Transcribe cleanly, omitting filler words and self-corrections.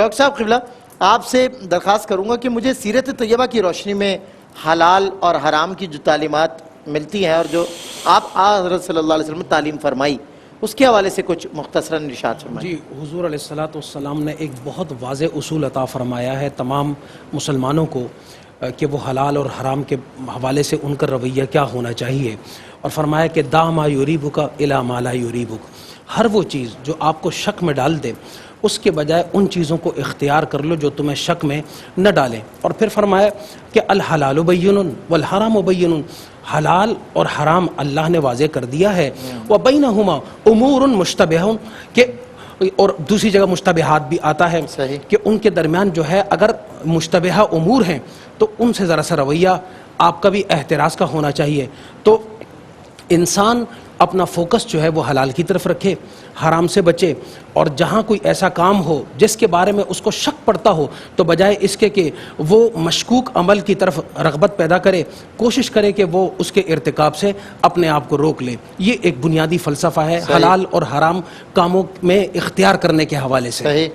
Doctor صاحب قبلہ آپ سے درخواست کروں گا کہ مجھے سیرت طیبہ کی روشنی میں حلال اور حرام کی جو تعلیمات ملتی ہیں اور جو آپ حضرت صلی اللہ علیہ وسلم نے تعلیم فرمائی اس کے حوالے سے کچھ مختصراً ارشاد فرمائیں۔ جی، حضور علیہ الصلوۃ والسلام نے ایک بہت واضح اصول عطا فرمایا ہے تمام مسلمانوں کو کہ وہ حلال اور حرام کے حوالے سے ان کا رویہ کیا ہونا چاہیے، اور فرمایا کہ دا ما یریبک الی ما لا یریبک، ہر وہ چیز جو آپ کو شک میں ڈال دے اس کے بجائے ان چیزوں کو اختیار کر لو جو تمہیں شک میں نہ ڈالیں۔ اور پھر فرمایا کہ الحلال بین والحرام بین، حلال اور حرام اللہ نے واضح کر دیا ہے، وبینہما امور مشتبہ، کہ اور دوسری جگہ مشتبہات بھی آتا ہے کہ ان کے درمیان جو ہے اگر مشتبہ امور ہیں تو ان سے ذرا سا رویہ آپ کا بھی احتراز کا ہونا چاہیے۔ تو انسان اپنا فوکس جو ہے وہ حلال کی طرف رکھے، حرام سے بچے، اور جہاں کوئی ایسا کام ہو جس کے بارے میں اس کو شک پڑتا ہو تو بجائے اس کے کہ وہ مشکوک عمل کی طرف رغبت پیدا کرے، کوشش کرے کہ وہ اس کے ارتکاب سے اپنے آپ کو روک لے۔ یہ ایک بنیادی فلسفہ ہے حلال اور حرام کاموں میں اختیار کرنے کے حوالے سے۔